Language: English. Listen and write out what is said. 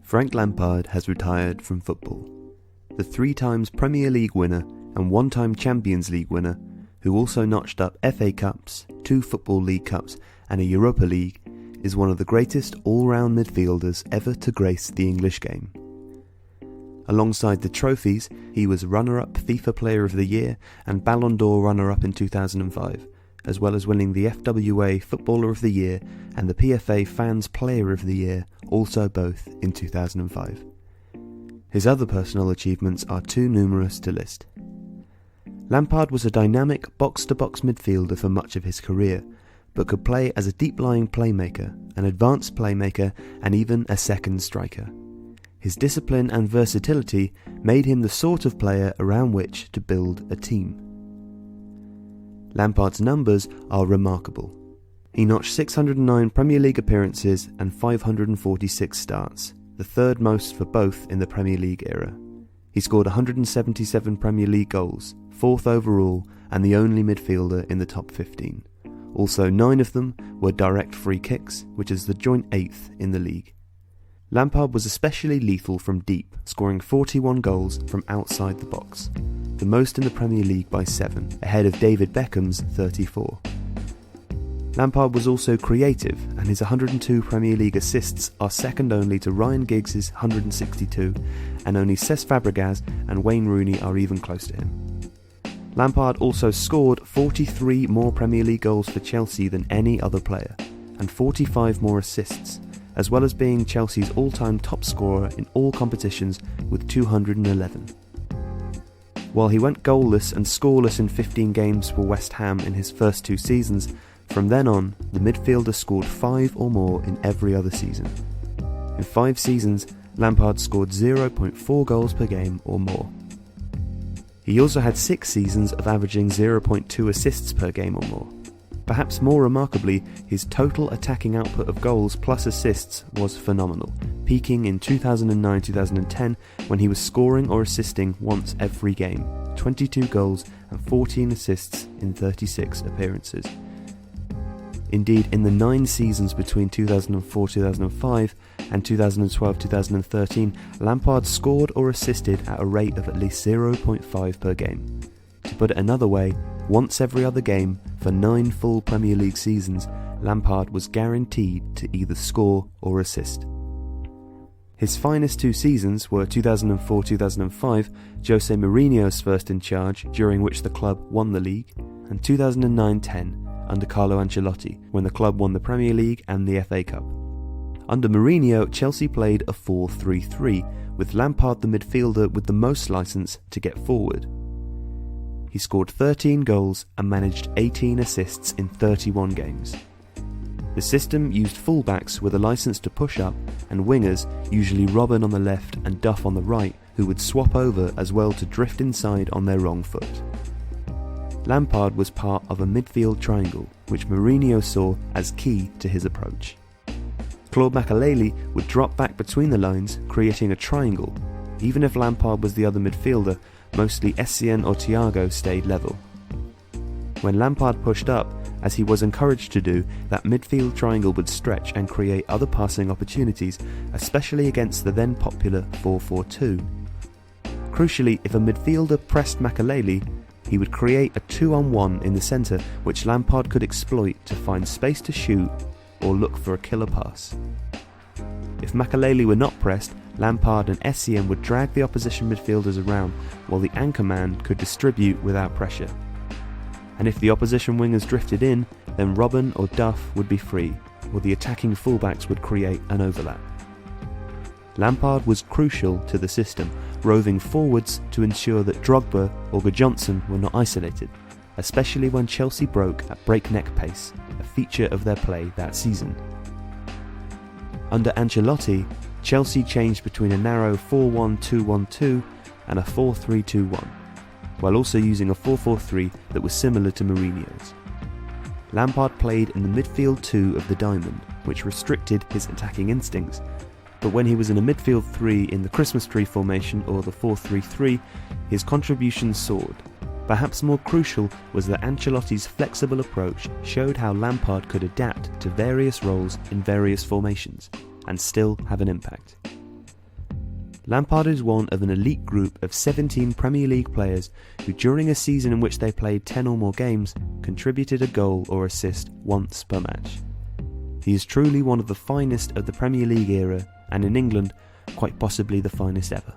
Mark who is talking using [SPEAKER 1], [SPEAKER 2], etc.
[SPEAKER 1] Frank Lampard has retired from football. The 3 times Premier League winner and 1-time Champions League winner, who also notched up FA Cups, 2 Football League Cups and a Europa League, is one of the greatest all-round midfielders ever to grace the English game. Alongside the trophies, he was runner-up FIFA Player of the Year and Ballon d'Or runner-up in 2005, as well as winning the FWA Footballer of the Year and the PFA Fans Player of the Year, also both in 2005. His other personal achievements are too numerous to list. Lampard was a dynamic box-to-box midfielder for much of his career, but could play as a deep-lying playmaker, an advanced playmaker, and even a second striker. His discipline and versatility made him the sort of player around which to build a team. Lampard's numbers are remarkable. He notched 609 Premier League appearances and 546 starts, the third most for both in the Premier League era. He scored 177 Premier League goals, 4th overall, and the only midfielder in the top 15. Also 9 of them were direct free kicks, which is the joint 8th in the league. Lampard was especially lethal from deep, scoring 41 goals from outside the box, the most in the Premier League by 7, ahead of David Beckham's 34. Lampard was also creative, and his 102 Premier League assists are second only to Ryan Giggs' 162, and only Cesc Fabregas and Wayne Rooney are even close to him. Lampard also scored 43 more Premier League goals for Chelsea than any other player, and 45 more assists, as well as being Chelsea's all-time top scorer in all competitions with 211. While he went goalless and scoreless in 15 games for West Ham in his first 2 seasons, from then on, the midfielder scored 5 or more in every other season. In 5 seasons, Lampard scored 0.4 goals per game or more. He also had 6 seasons of averaging 0.2 assists per game or more. Perhaps more remarkably, his total attacking output of goals plus assists was phenomenal, peaking in 2009-2010 when he was scoring or assisting once every game, 22 goals and 14 assists in 36 appearances. Indeed, in the 9 seasons between 2004-2005 and 2012-2013, Lampard scored or assisted at a rate of at least 0.5 per game. To put it another way, once every other game, for 9 full Premier League seasons, Lampard was guaranteed to either score or assist. His finest 2 seasons were 2004-2005, Jose Mourinho's first in charge, during which the club won the league, and 2009-10, under Carlo Ancelotti, when the club won the Premier League and the FA Cup. Under Mourinho, Chelsea played a 4-3-3, with Lampard the midfielder with the most licence to get forward. He scored 13 goals and managed 18 assists in 31 games. The system used fullbacks with a licence to push up, and wingers, usually Robben on the left and Duff on the right, who would swap over as well to drift inside on their wrong foot. Lampard was part of a midfield triangle, which Mourinho saw as key to his approach. Claude Makelele would drop back between the lines, creating a triangle. Even if Lampard was the other midfielder, mostly Essien or Thiago stayed level. When Lampard pushed up, as he was encouraged to do, that midfield triangle would stretch and create other passing opportunities, especially against the then popular 4-4-2. Crucially, if a midfielder pressed Makelele, he would create a 2-on-1 in the centre which Lampard could exploit to find space to shoot or look for a killer pass. If Makelele were not pressed, Lampard and Essien would drag the opposition midfielders around while the anchorman could distribute without pressure. And if the opposition wingers drifted in, then Robben or Duff would be free, or the attacking fullbacks would create an overlap. Lampard was crucial to the system, roving forwards to ensure that Drogba or Johnson were not isolated, especially when Chelsea broke at breakneck pace, a feature of their play that season. Under Ancelotti, Chelsea changed between a narrow 4-1-2-1-2 and a 4-3-2-1, while also using a 4-4-3 that was similar to Mourinho's. Lampard played in the midfield 2 of the diamond, which restricted his attacking instincts, but when he was in a midfield 3 in the Christmas tree formation or the 4-3-3, his contributions soared. Perhaps more crucial was that Ancelotti's flexible approach showed how Lampard could adapt to various roles in various formations and still have an impact. Lampard is one of an elite group of 17 Premier League players who, during a season in which they played 10 or more games, contributed a goal or assist once per match. He is truly one of the finest of the Premier League era, and in England, quite possibly the finest ever.